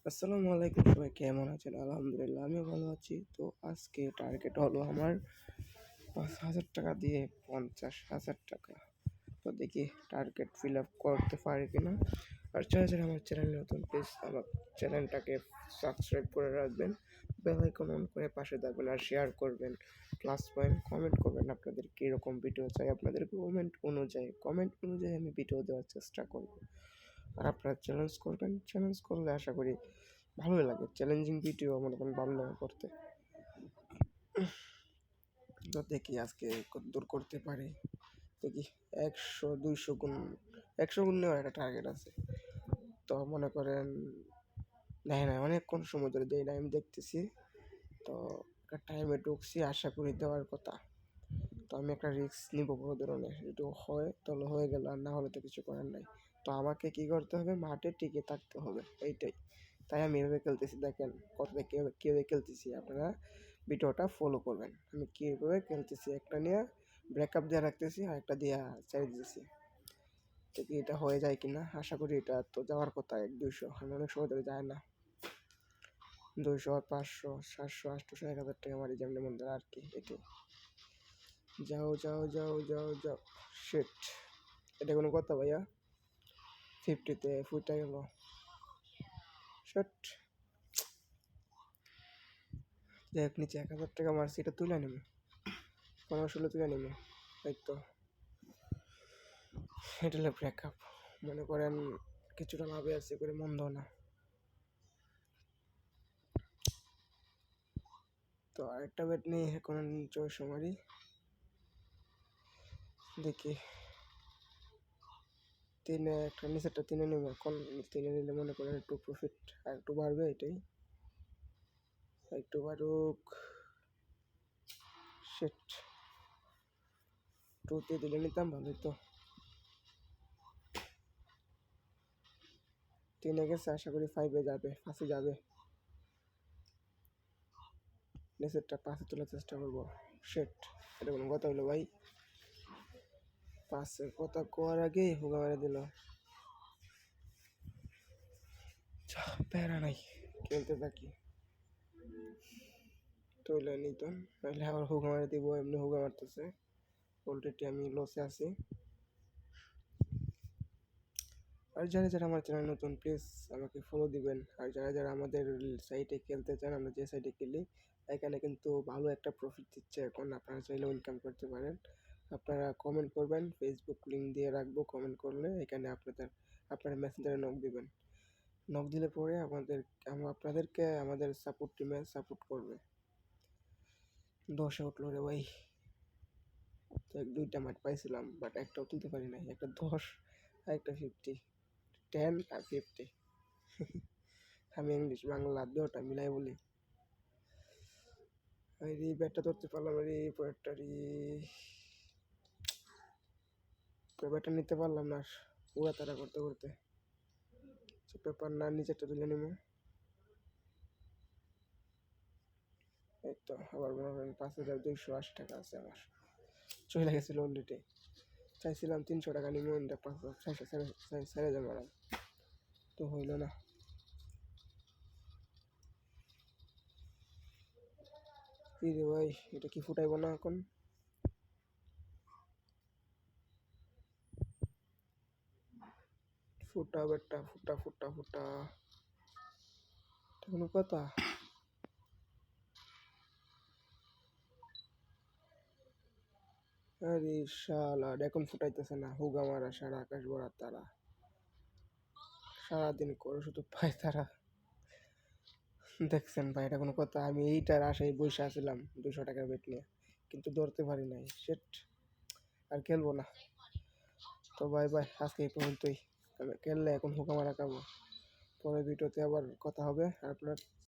আসসালামু আলাইকুম, সবাই কেমন আছেন? আলহামদুলিল্লাহ আমিও ভালো আছি। তো আজকে টার্গেট হলো আমার ৫,০০০ টাকা দিয়ে ৫০,০০০ টাকা। তো দেখি টার্গেট ফিল আপ করতে পারি কিনা। আর যারা আমার চ্যানেল নতুন, প্লিজ আমার চ্যানেলটাকে সাবস্ক্রাইব করে রাখবেন, বেল আইকন অন করে পাশে থাকবেন, আর শেয়ার করবেন, প্লাস পয়েন্ট কমেন্ট করবেন আপনাদের কীরকম ভিডিও চাই। আপনাদের কমেন্ট অনুযায়ী আমি ভিডিও দেওয়ার চেষ্টা করব। আর আপনারা চ্যালেঞ্জ করলে আশা করি ভালোই লাগে। চ্যালেঞ্জিং ভিডিও মনে করেন ভালো লাগে করতে। তো দেখি আজকে কতদূর করতে পারি। দেখি ১০০ ২০০ গুণ নেওয়ার একটা টার্গেট আছে। তো মনে করেন দেখেন অনেকক্ষণ সময় ধরে দেই না, আমি দেখতেছি। তো একটা টাইমে ঢুকছি, আশা করি দেওয়ার কথা। তো আমি একটা রিস্ক নিব বড় ধরনের। যদি হয় তাহলে হয়ে গেল, আর না হলে তো কিছু করার নাই। তো আমাকে কি করতে হবে? মাঠে টিকে থাকতে হবে, এইটাই। তাই আমি এভাবে খেলতেছি। দেখেন কতটা কীভাবে খেলতেছি, আপনারা ভিডিওটা ফলো করবেন। আমি কীভাবে খেলতেছি, একটা নিয়ে ব্রেকআপ দিয়ে রাখতেছি আর একটা দিয়ে ছেড়ে দিতেছি। দেখি এটা হয়ে যায় কিনা। আশা করি এটা তো যাওয়ার কথা ১-২০০, আমি অনেক সময় ধরে যায় না। ২০০, ৫০০, ৭০০, ৮০০, ১,০০০ টাকা মারি যেমনি মন আর কি। এটাই। যাও যাও যাও যাও যাও। শিট, এটা কোনো কথা ভাইয়া? 50-তে ফুটে গেল। শিট, দেখ নিচে ১,০০০ টাকা মারছি, এটা তুলে নেব, ১৫-১৬ তুলে নেব। এই তো এটা হলো ব্রেকআপ। মনে করেন কিছুটা লাভে আছে করে, মন্দ না। তো আরেকটা বেট নিয়ে এখন ৬০০ মারি, দেখি। তিনে একটা নিচেরটা তিনে নেব এখন। তিনে নিলে মনে করেন একটু প্রফিট আর একটু বাড়বে, এটাই। একটু বাড়ুক। শিট, 2তে দিলে নিতাম, ভালোই তো। 3-এ গেছে, আশা করি 5-এ যাবে, 5-এ যাবে। নিচেরটা 5-এ তোলার চেষ্টা করবো। শিট, এটা কোনো কথা হলো ভাই? 5-এর কথা কোয়ার আগেই হুগা মেরে দিল। প্যারা নাই, খেলতে থাকি। তুলে নিত, নাহলে আবার হুগা মেরে দিব। এমনি হুগা মারতেছে, অলরেডি আমি লসে আছি। আর যারা আমার চ্যানেল নতুন, প্লিজ আমাকে ফলো দিবেন। আর যারা আমাদের সাইটে খেলতে চান, আমরা যে সাইটে খেলি, এখানে কিন্তু ভালো একটা প্রফিট দিচ্ছে এখন। আপনারা চাইলেও ইনকাম করতে পারেন। আপনারা কমেন্ট করবেন, ফেসবুক লিঙ্ক দিয়ে রাখবো। কমেন্ট করলে এখানে আপনারা মেসেঞ্জারে নক দিবেন। নক দিলে পরে আপনাদেরকে আমাদের সাপোর্ট টিমে সাপোর্ট করবে। 10-এ উঠলো রে ভাই। তো 2টা ম্যাচ পাইছিলাম, বাট একটাও তুলতে পারি নাই। একটা 10 আর একটা 50, 10 আর 50। আমি ইংলিশ বাংলা দুটোটা মিলাই বলি। এই ব্যাটটা ধরতে পারলাম, ব্যাটটা নিতে পারলাম না। পুরা তারা করতে করতে পেপার না, নিচেরটা তুলে নেবো। এই তো আবার মনে করেন ৫,২৮০ টাকা আছে আমার, চলে গেছিল অলরেডি। চাইছিলাম ৩০০ টাকা নিবো, ৫,৬০০ মারাম, তো হইল না। কি রে ভাই, এটা কি ফুটাইব না এখন? ফুটা বেটা, ফুটা ফুটা ফুটা, এটা কোনো কথা? আরে শালা, এখন ফুটাইতেছে না। হুগা মারা সারা আকাশ ভরা তারা, সারাদিন করে শুধু পায় তারা। দেখছেন ভাই, এটা কোনো কথা? আমি এইটার আশায় বসে আসছিলাম 200 টাকার বেট নিয়ে, কিন্তু ধরতে পারি নাই। সেট, আর খেলবো না। তো বাই বাই, আজকে এই পর্যন্তই। খেললে এখন হুকা মারা খাবো। পরের ভিডিওতে আবার কথা হবে। আর আপনার